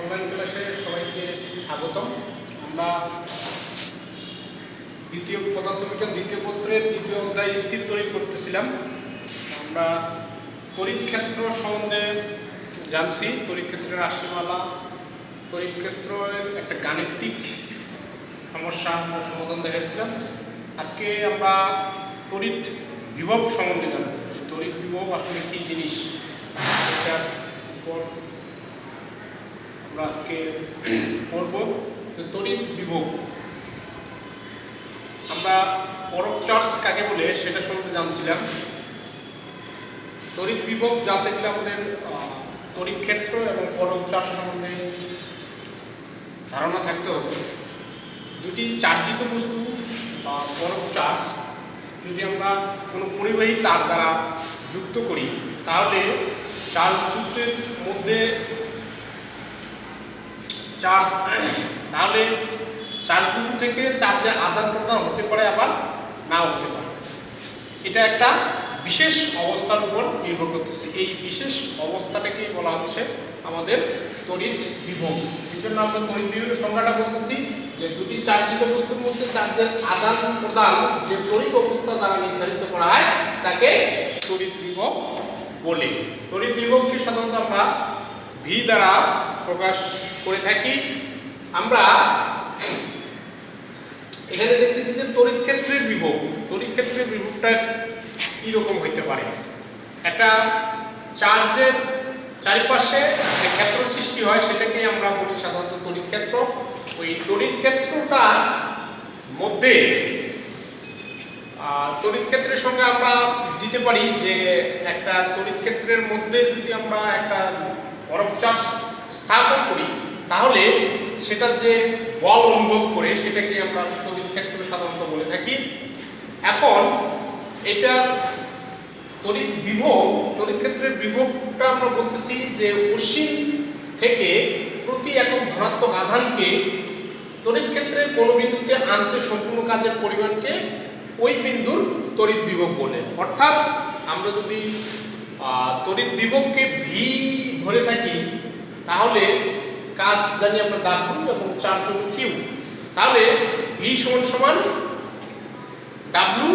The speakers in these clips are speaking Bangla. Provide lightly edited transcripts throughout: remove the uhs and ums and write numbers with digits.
অনলাইন ক্লাসে সবাইকে স্বাগতম। আমরা দ্বিতীয় পদার্থবিজ্ঞান দ্বিতীয় পত্রের দ্বিতীয় অধ্যায় স্থির তড়িৎ করতেছিলাম। আমরা তড়িৎ ক্ষেত্র সম্বন্ধে জানছি, তড়িৎ ক্ষেত্রের রাশিমালা, তড়িৎ ক্ষেত্রের একটা গাণিতিক সমস্যা আমরা সমাধান দেখাইছিলাম। আজকে আমরা তড়িৎ বিভব সম্বন্ধে জানব। তড়িৎ বিভব আসলে কী জিনিস, এটার উপর আমরা আজকে পড়ব। তড়িৎ বিভব, আমরা পরক চার্জ কাকে বলে সেটা সম্বন্ধে জানছিলাম। তড়িৎ বিভব জানতে গেলে আমাদের তড়িৎ ক্ষেত্র এবং পরক চার্জ সম্বন্ধে ধারণা থাকতে হবে। দুটি চার্জিত বস্তু বা পরক চার্জ যদি আমরা কোনো পরিবাহী তার দ্বারা যুক্ত করি, তাহলে চার্জ যুক্তের মধ্যে চার্জ দুটো থেকে চার্জের আদান প্রদান হতে পারে, আবার নাও হতে পারে। এটা একটা বিশেষ অবস্থার উপর নির্ভর করতেছে। এই বিশেষ অবস্থাটাকেই বলা হচ্ছে আমাদের তড়িৎ বিভব। এই জন্য আমরা তড়িৎ বিভবের সংজ্ঞাটা বলতেছি যে দুটি চার্জিত বস্তুর মধ্যে চার্জের আদান প্রদান যে তড়িৎ অবস্থা দ্বারা নির্ধারিত করা হয় তাকে তড়িৎ বিভব বলে। তড়িৎ বিভবকে সাধারণত আমরা ভি দ্বারা প্রকাশ করে থাকি। আমরা এখানে দেখতেছি যে তড়িৎ ক্ষেত্রের বিভব, তড়িৎ ক্ষেত্রের বিভবটা কীরকম হইতে পারে। একটা চার্জের চারিপাশে যে ক্ষেত্র সৃষ্টি হয় সেটাকে আমরা বলি সাধারণত তড়িৎ ক্ষেত্র। ওই তড়িৎ ক্ষেত্রটার মধ্যে তড়িৎ ক্ষেত্রের সঙ্গে আমরা দিতে পারি যে একটা তড়িৎ ক্ষেত্রের মধ্যে যদি আমরা একটা পরক চার্জ স্থাপন করি, তাহলে সেটা যে বল অনুভব করে সেটাকে আমরা তড়িৎ ক্ষেত্র সাধারণত বলে থাকি। এখন এটা তড়িৎ বিভব, তড়িৎ ক্ষেত্রের বিভবটা আমরা বলতেছি যে অসীম থেকে প্রতি একক ধনাত্মক আধানকে তড়িৎ ক্ষেত্রের কোনো বিন্দুতে আনতে সম্পূর্ণ কাজের পরিমাণকে ওই বিন্দুর তড়িৎ বিভব বলে। অর্থাৎ আমরা যদি তড়িৎ বিভবকে ভি ধরে থাকি, তাহলে কাজ জানি আমরা ডাব্লিউ এবং চার্জ হল কিউ, তাহলে ভি সমান ডাব্লিউ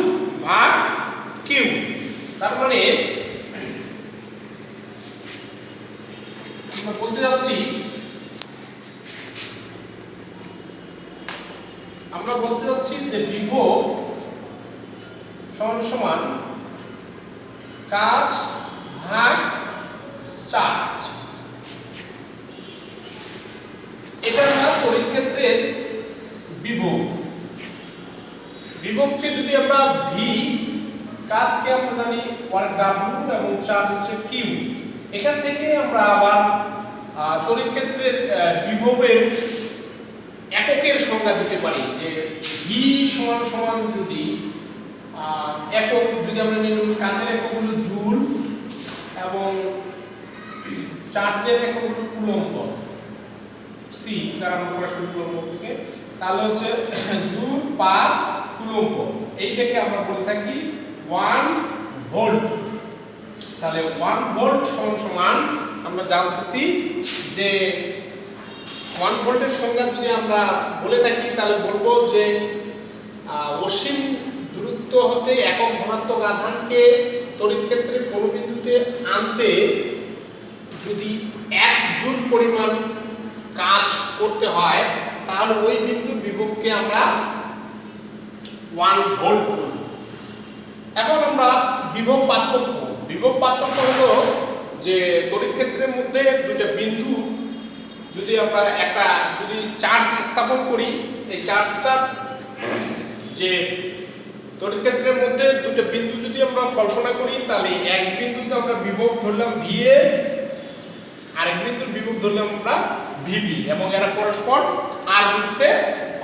ভাগ কিউ। তার মানে আমরা বলতে যাচ্ছি যে বিভব সমান কাজ ভাগ চার্জ। এটা আমরা তড়িৎ ক্ষেত্রের বিভব। বিভবকে যদি আমরা ভি, কাজকে আমরা জানি ওয়ার্ক ডাব্লিউ এবং চার্জ হচ্ছে কিউ, এখান থেকে আমরা আবার তড়িৎ ক্ষেত্রের বিভবের এককের সংজ্ঞা দিতে পারি যে ভি সমান যদি একক, যদি আমরা নিই কাজের একক হলো জুল এবং চার্জের একক হলো কুলম্ব, সি দ্বারা আমরা প্রকাশ করি কুলম্ব থেকে, তাহলে হচ্ছে জুল পার কুলম্ব। এইটাকে আমরা বলে থাকি 1 ভোল্ট। তাহলে 1 ভোল্ট সমান আমরা জানতেছি যে 1 ভোল্টের সংজ্ঞা যদি আমরা বলে থাকি, তাহলে বলবো যে অসীম দূরত্ব হতে একক ধনাত্মক আধানকে তড়িৎ ক্ষেত্রের কোনো বিন্দুতে আনতে যদি 1 জুল পরিমাণ কাজ করতে হয়, তাহলে ওই বিন্দুর বিভবকে আমরা 1 ভোল্ট বলি। এখন আমরা বিভব পার্থক্য হলো যে তড়িৎ ক্ষেত্রের মধ্যে দুটো বিন্দু যদি আমরা যদি চার্জ স্থাপন করি, এই চার্জটার যে তড়িৎ ক্ষেত্রের মধ্যে দুটো বিন্দু যদি আমরা কল্পনা করি, তাহলে এক বিন্দুতে আমরা বিভব ধরলাম ভিএ, আরেক বিন্দুর বিভব ধরলাম আমরা ভিবি, এবং এরা পরস্পর আর দূরত্বে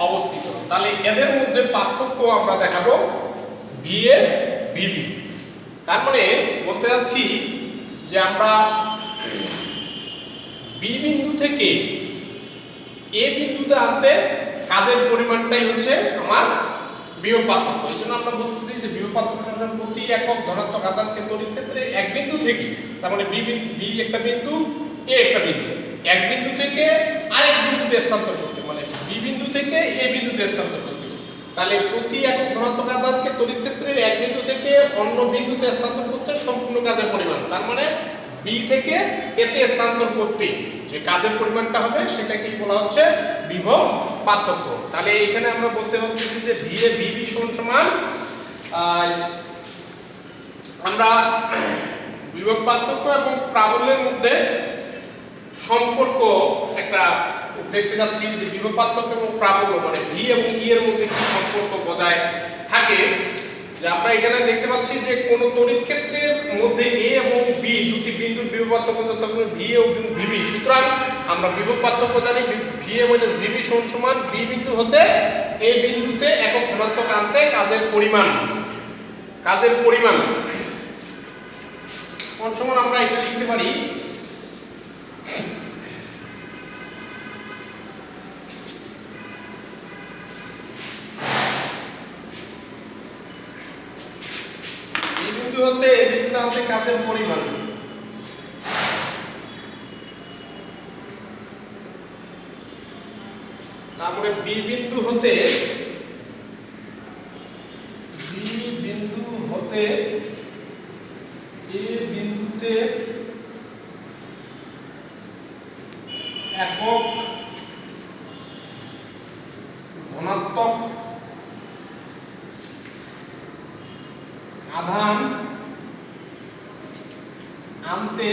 অবস্থিত। তাহলে এদের মধ্যে পার্থক্য আমরা দেখাবো ভিএ ভিবি। তার মানে বলতে যাচ্ছি যে আমরা বি বিন্দু থেকে এ বিন্দুতে আনতে কাজের পরিমাণটাই হচ্ছে আমার বিভব পার্থক্য। এই জন্য আমরা বলতেছি যে বিভব পার্থক্য সমান প্রতি একক ধনাত্মক আধানকে তড়িৎ ক্ষেত্রে এক বিন্দু থেকে, তার মানে বি একটা বিন্দু, এ একটা বিন্দু, এক বিন্দু থেকে বিন্দুতে স্থানান্তর করতে, মানে বি বিন্দু থেকে এ বিন্দুতে স্থানান্তর করতে। তাহলে প্রতি একক ধনাত্মক আধানকে তড়িৎ ক্ষেত্রের এক বিন্দু থেকে অন্য বিন্দুতে স্থানান্তর করতে সম্পূর্ণ কাজের পরিমাণ, তার মানে বি থেকে এতে স্থানান্তর করতে যে কাজের পরিমাণটা হবে সেটাকেই বলা হচ্ছে বিভব পার্থক্য। তাহলে এখানে আমরা বলতে পারছি যে ভি এ ভিবি সমান আমরা বিভব পার্থক্য এবং প্রাবল্যের মধ্যে সম্পর্ক একটা দেখতে যাচ্ছি যে বিভব পার্থক্য এবং প্রাবল্য মানে ভি এবং ই এর মধ্যে কি সম্পর্ক বজায় থাকে। যে আমরা এখানে দেখতে পাচ্ছি যে কোন তড়িৎ ক্ষেত্রের মধ্যে এ এবং বি দুটি বিন্দুর বিভব পার্থক্য যথাক্রমে ভি এবং ভিবি, সুতরাং আমরা বিভব পার্থক্য জানি ভি এ মাইনাস ভিবি সমান বি বিন্দু হতে এ বিন্দুতে একক ধনাত্মক আনতে কাজের পরিমাণ সমান আমরা এটা লিখতে পারি বি বিন্দু হতে এ বিন্দুতে আনতে কাজের পরিমাণ। তারপরে বি বিন্দু হতে এ বিন্দুতে একক ধনাত্মক আধান আনতে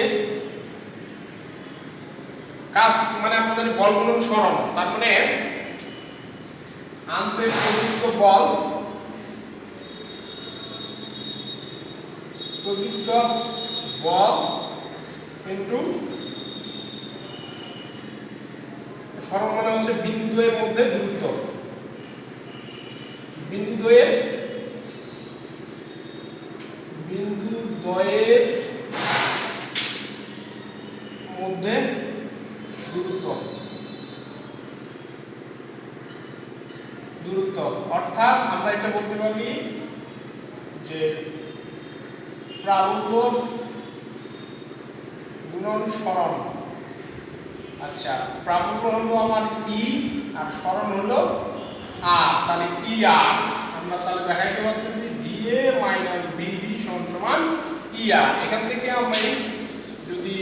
কাজ, মানে আমাদের বল গুণন সরণ, তার মানে আনতে প্রযুক্ত বল ইনটু সরণ মানে হচ্ছে বিন্দুদ্বয়ের মধ্যে দূরত্ব, বিন্দুদ্বয়ের মধ্যে দূরত্ব অর্থাৎ আমরা এটা বলতে পারি যে প্রাবল্য গুণন সরণ। আচ্ছা, প্রাবল্য হলো আমার ই আর সরণ হলো আর, তাহলে ই আর আমরা তাহলে দেখাইতে পারতেছি ভি এ মাইনাস ভিবি সমান ই আর। এখান থেকে আমি যদি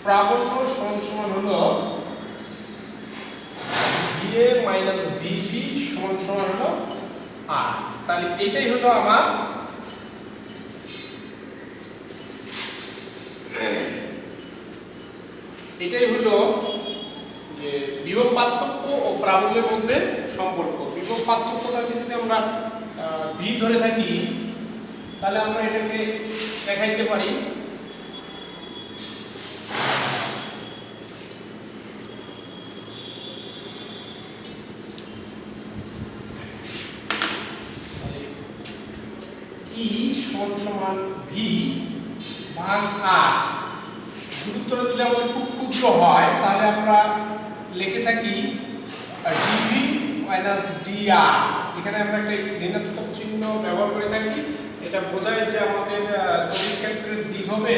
প্রাবল্য সমান হলো ভি এ মাইনাস ভিবি সমান হলো আর, তাহলে এটাই হলো আমার যে বিভব পার্থক্য ও প্রাবল্যের মধ্যে সম্পর্ক। বিভব পার্থক্যটা যদি আমরা ভি ধরে থাকি তাহলে আমরা এটাকে দেখাইতে পারি ই সমান ভি ভাগ আর। দূরত্বটা যদি আমাদের খুব ক্ষুদ্র হয় তাহলে আমরা লিখে থাকি ডিভি মাইনাস ডিআর। এখানে আমরা একটা ঋণাত্মক চিহ্ন ব্যবহার করে থাকি, এটা বোঝায় যে আমাদের তড়িৎ ক্ষেত্রের দিক হবে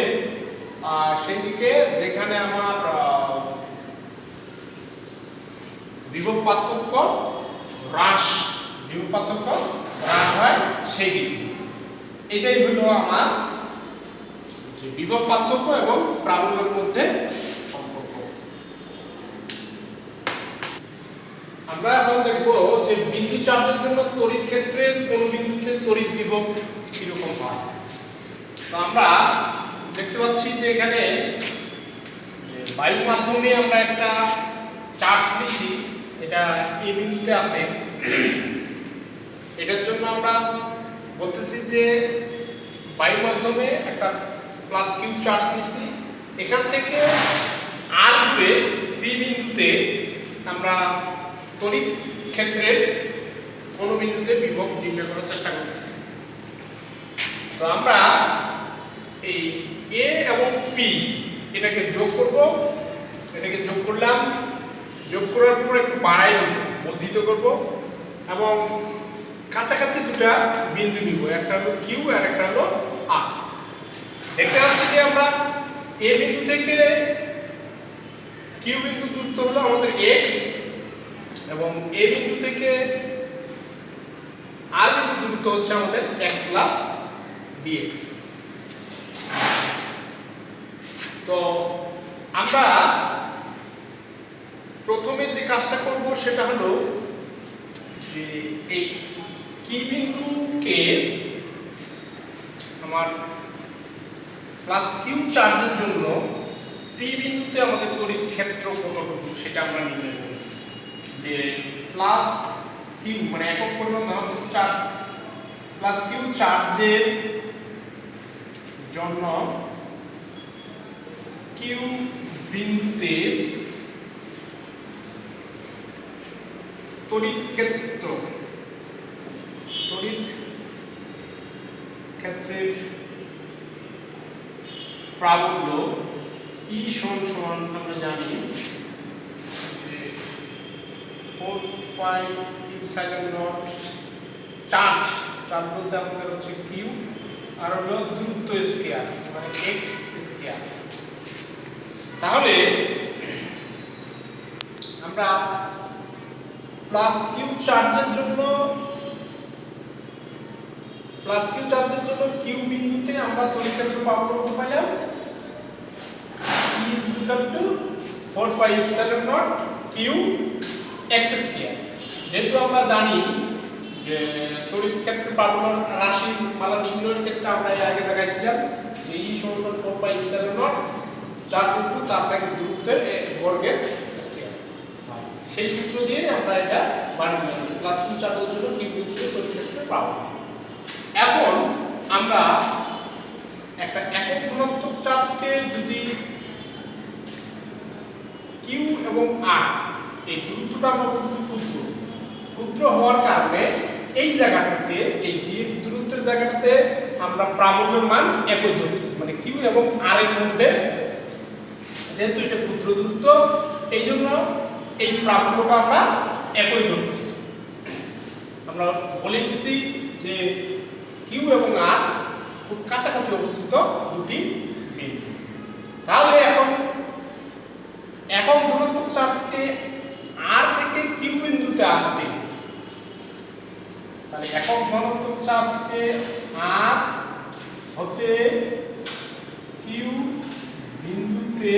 সেই দিকে যেখানে আমার বিভব পার্থক্য হ্রাস হয় সেই দিকে। এটাই হলো আমার বিভব পার্থক্য এবং প্রাবল্যের মধ্যে সম্পর্ক। আমরা এখন দেখব যে বিন্দু চার্জের জন্য তড়িৎ ক্ষেত্রের কোন বিন্দুতে তড়িৎ বিভব কিরকম হয়। তো আমরা দেখতে পাচ্ছি যে এখানে বায়ুর মাধ্যমে আমরা একটা চার্জ নিচ্ছি, এটা এই বিন্দুতে আছে। এটার জন্য আমরা বলতেছি যে বায়ুর মাধ্যমে একটা প্লাস কিউ চার্জ নিচ্ছি, এখান থেকে আর দূরে বি বিন্দুতে আমরা তড়িৎ ক্ষেত্রের কোন বিন্দুতে বিভব নির্ণয় করার চেষ্টা করতেছি। তো আমরা এই এ এবং পি এটাকে যোগ করব, এটাকে যোগ করলাম, যোগ করার পর একটু বাড়াই দেব, বর্ধিত করব এবং কাছাকাছি দুটা বিন্দু নিব, একটা হলো কিউ আর একটা হলো আর। দেখতে পাচ্ছি যে আমরা এ বিন্দু থেকে কিউ বিন্দু দূরত্ব হলো আমাদের এক্স এবং এ বিন্দু থেকে আর বিন্দু দূরত্ব হচ্ছে আমাদের x প্লাস dx। তো আমরা প্রথমে যে কাজটা করব সেটা হলো যে এই কি বিন্দুকে আমার প্লাস কিউ চার্জের জন্য পি বিন্দুতে আমাদের তড়িৎ ক্ষেত্র কতটুকু সেটা আমরা নির্ণয় করি। যে প্লাস কিউ মানে একক পরিমাণ ধনাত্মক চার্জ প্লাস কিউ চার্জের জন্য কিউ বিন্দুতে তড়িৎ ক্ষেত্রের প্রাবল্য ই সমান আমরা জানি যে 4 পাই ইপসাইলন নট চার্জ বলতে আমাদের হচ্ছে কিউ আর হলো দূরত্ব স্কয়ার মানে x স্কয়ার। তাহলে আমরা প্লাস কিউ চার্জের জন্য কিউ বিন্দুতে আমরা তড়িৎ ক্ষেত্র পাবো কত পাইলাম E = 4 pi epsilon naught Q x square. যেহেতু আমরা জানি যে তড়িৎ ক্ষেত্রের প্রাবল্য রাশি মালা নির্ণয়ের ক্ষেত্রে আমরা এর আগে দেখাইছিলাম যে E = 4 pi epsilon not charge into তার থেকে দূরত্বের বর্গের স্কয়ার। সেই সূত্র দিয়ে আমরা এটা বানিয়ে নিলাম প্লাস কিউ চার্জের জন্য কিউ বিন্দুতে তড়িৎ ক্ষেত্রের প্রাবল্য। এখন আমরা একটা একক ধনাত্মক চার্জকে যদি কিউ এবং আর এই দূরত্বটা আমরা বলছি ক্ষুদ্র হওয়ার কারণে এই জায়গাটাতে এই dx দূরত্বের জায়গাটাতে আমরা প্রাবল্যের মান একই ধরতেছি মানে কিউ এবং আর এর মধ্যে যেহেতু এটা ক্ষুদ্র দূরত্ব এই জন্য এই প্রাবল্যটা আমরা একই ধরতেছি। আমরা বলে দিছি যে কিউ এবং আর খুব কাছাকাছি অবস্থিত দুটি বিন্দু। তাহলে এখন একক ধনাত্মক চার্জকে আর থেকে কিউ বিন্দুতে আনতে তাহলে একক ধনাত্মক চার্জকে আর হতে কিউ বিন্দুতে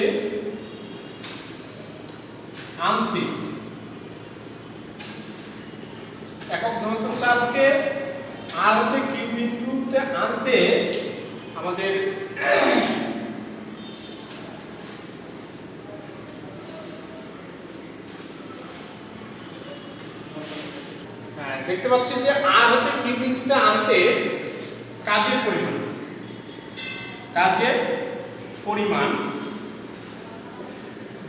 আনতে একক ধনাত্মক চার্জকে আর হতে কিউ বিন্দুতে আনতে আমাদের দেখতে পাচ্ছি যে আর হতে কিউ বিন্দুতে আনতে কাজের পরিমাণ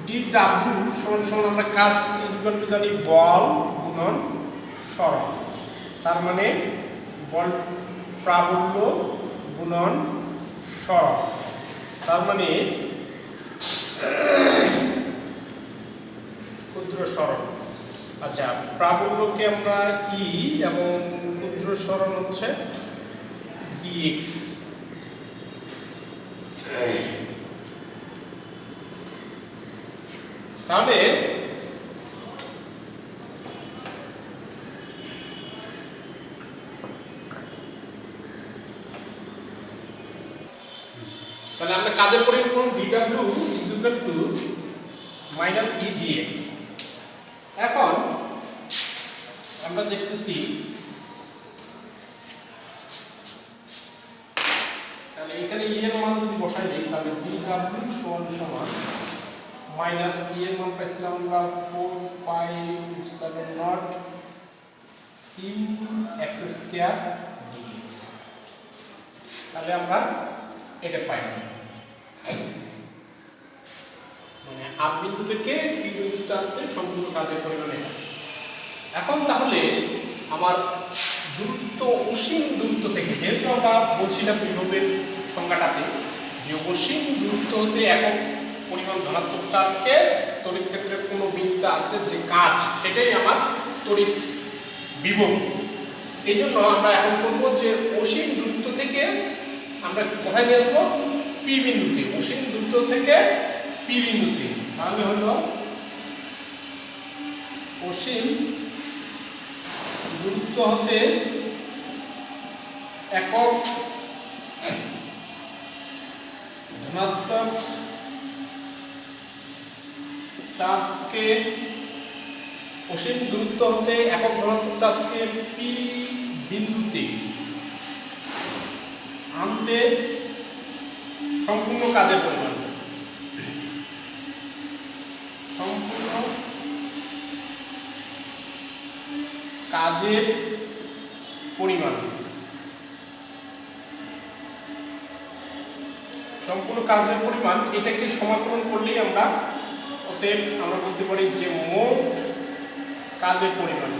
dw সমান আমরা কাজ ইকুয়াল টু জানি বল গুণন সরণ তার মানে বল প্রাবল্য গুণন সরণ তার মানে ক্ষুদ্র সরণ। আচ্ছা প্রাবল্যকে আমরা ই এবং ক্ষুদ্র সরণ হচ্ছে dx। তাহলে আমরা কাজের পরিমাণ dw - e/dx। এখন আমরা দেখতেছি তাহলে এখানে e এর মান যদি বসাই দেই তাহলে dw সমান মাইনাস e এর মান পাইছিলাম আমরা 4 pi epsilon naught Q x square dx। তাহলে আমরা এটা পাই মানে আর বিন্দু থেকে কিউ বিন্দুতে আনতে সম্পূর্ণ কাজের পরিমাণ এটা। এখন তাহলে আমার দূরত্ব অসীম দূরত্ব থেকে যেহেতু আমরা বলছিলাম বিভবের সংজ্ঞাটাতে যে অসীম দূরত্ব হতে একক পরিমাণ ধনাত্মক চার্জকে তড়িৎ ক্ষেত্রের কোনো বিন্দুতে আনতে যে কাজ সেটাই আমার তড়িৎ বিভব। এই জন্য আমরা এখন বলবো যে অসীম দূরত্ব থেকে আমরা কোথায় নিয়ে আসবো পি বিন্দুতে অসীম দূরত্ব থেকে পি বিন্দুতে। তাহলে হলো অসীম দূরত্ব হতে একক ধনাত্মক চার্জকে অসীম দূরত্ব হতে একক ধনাত্মক চার্জকে পি বিন্দুতে আনতে সম্পূর্ণ কাজের পরিমাণ সম্পূর্ণ কাজের পরিমাণ এটাকে সমাকলন করলেই আমরা বলতে পারি যে মোট কাজের পরিমাণ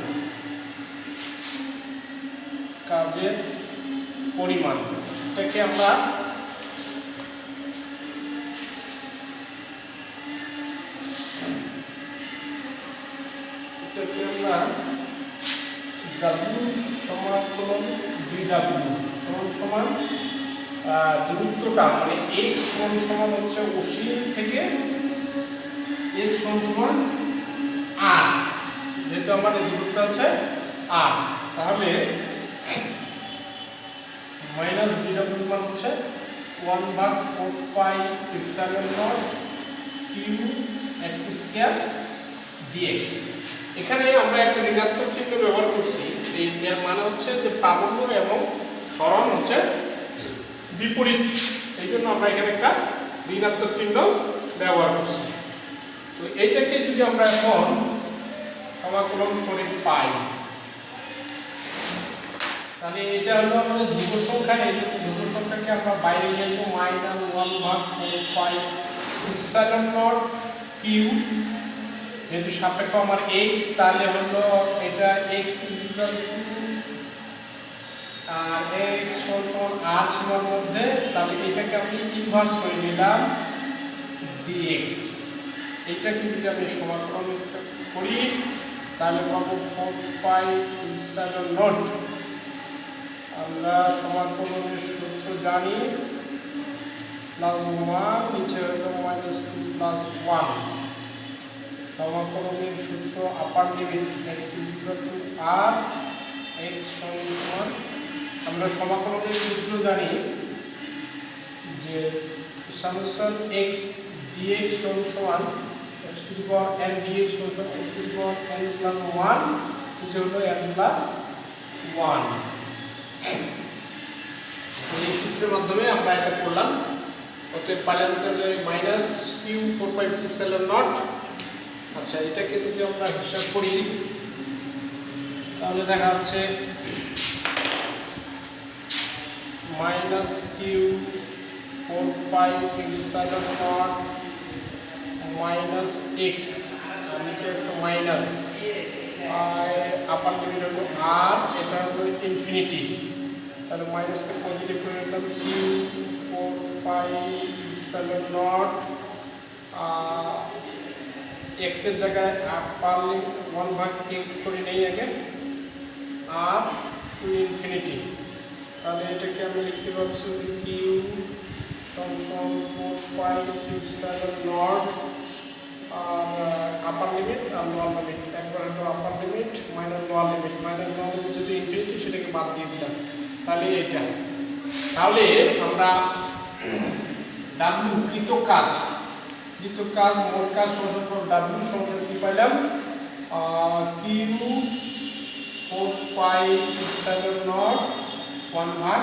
এটাকে আমরা W সমাকলন dW সমান দূরত্বটা মানে x সমান হচ্ছে অসীম থেকে x সমান r, যেহেতু আমাদের দূরত্ব আছে r, তাহলে মাইনাস dW মান হচ্ছে 1/4πε0 q x স্কয়ার dx। এখানে আমরা একটা ঋণাত্মক চিহ্ন ব্যবহার করছি, এর মানে হচ্ছে যে প্রাবল্য এবং সরণ হচ্ছে বিপরীত, এই জন্য আমরা এখানে একটা ঋণাত্মক চিহ্ন ব্যবহার করছি। তো এইটাকে যদি আমরা এখন সমাকলন করে পাই, তাহলে এটা হলো আমাদের ধ্রুব সংখ্যা। এই ধ্রুব সংখ্যাকে আমরা বাইরে নিয়ে আসবো -1/4πε0 q, যেহেতু সাপেক্ষ আমার x, তাহলে হলো এটা x আর x সমান r সীমার মধ্যে, তাহলে এটাকে আমি ইনভার্স করে নিলাম dx। এটাকে যদি আমি সমাকলন করি তাহলে পাবো 4πε0। আমরা সমাকলনের সূত্র জানি, +1 নিচে হলো -2 + 1। সমাকলনের সূত্র আপার লিমিট x r x সমান, আমরা সমাকলনের সূত্র জানি যে সামেশন x dx সমান x to the power n dx সমান x to the power n + 1 নিচে হলো n + 1। এই সূত্রের মাধ্যমে আমরা এটা করলাম। অতএব পাইলাম তাহলে -q 4πε0। আচ্ছা, এটাকে যদি আমরা হিসাব করি তাহলে দেখা যাচ্ছে -q 4πε0 -x, আর নিচে একটা মাইনাস, আপার লিমিট হলো r, এটা হলো ইনফিনিটি, তাহলে মাইনাসকে পজিটিভ করে নিলাম q 4πε0 x এর জায়গায় আপার লিমিট 1/x করে নেই আগে, r টু ইনফিনিটি। তাহলে এটাকে আমি লিখতে পারছি যে q সমান 4πε0 আর আপার লিমিট আর লোয়ার লিমিট, একবার হলো আপার লিমিট মাইনাস লোয়ার লিমিট, যদি ইনফিনিটি সেটাকে বাদ দিয়ে দিলাম, তাহলে এটা। তাহলে আমরা w কৃত কাজ মোট কাজ সমান w সমান কি পাইলাম, q 4πε0 1/r।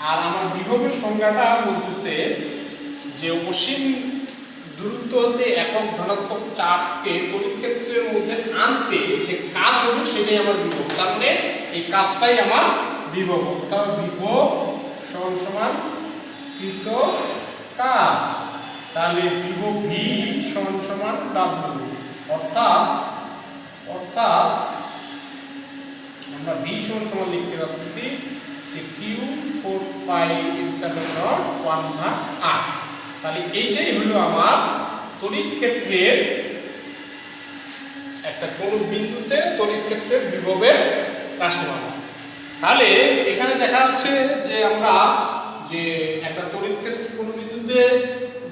আর আমার বিভবের সংজ্ঞাটা বলতেছে যে অসীম দূরত্ব হতে একক ধনাত্মক চার্জকে তড়িৎ ক্ষেত্রের মধ্যে আনতে যে কাজ হবে সেটাই আমার বিভব, তার মানে এই কাজটাই আমার বিভব। অর্থাৎ বিভব সমান কৃত কাজ, তাহলে বিভব v সমান w। অর্থাৎ আমরা v সমান লিখতে পারতেছি যে q 4πε0 1/r। তাহলে এইটাই হলো আমার তড়িৎ ক্ষেত্রের একটা কোন বিন্দুতে তড়িৎ ক্ষেত্রের বিভবের রাশিমালা। তাহলে এখানে দেখা যাচ্ছে যে আমরা যে একটা তড়িৎ ক্ষেত্রের কোন বিন্দুতে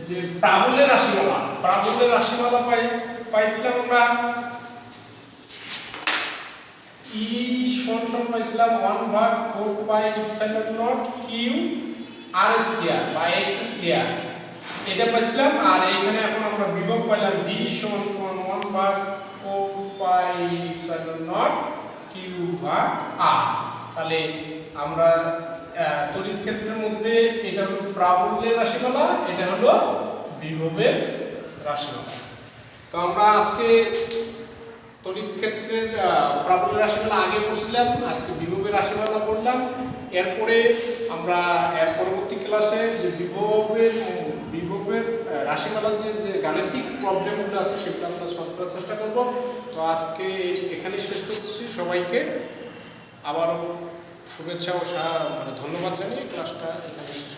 যে প্রাবল্যের রাশিমালা পাইছিলাম আমরা ই সমান পাইছিলাম 1/4 পাই epsilon naught Q R square বা এক্স স্কয়ার এটা পাইছিলাম। আর এখানে এখন আমরা বিভব পাইলাম v সমান 1/4 পাই ইপসাইলন নট কিউ ভাগ আর। তাহলে আমরা তড়িৎ ক্ষেত্রের মধ্যে এটা হলো প্রাবল্যের রাশিমালা, এটা হলো বিভবের রাশিমালা। তো আমরা আজকে তড়িৎ ক্ষেত্রের প্রাবল্যের রাশিমালা আগে পড়ছিলাম, আজকে বিভবের রাশিমালা পড়লাম। এরপরে আমরা এর পরবর্তী ক্লাসে যে বিভবের রাশিমালার যে গাণিতিক প্রবলেমগুলো আছে সেগুলো আমরা সলভ করার চেষ্টা করব। তো আজকে এখানে শেষ করতেছি। সবাইকে আবারও শুভেচ্ছা ও ধন্যবাদ জানিয়ে ক্লাসটা এখানে শেষ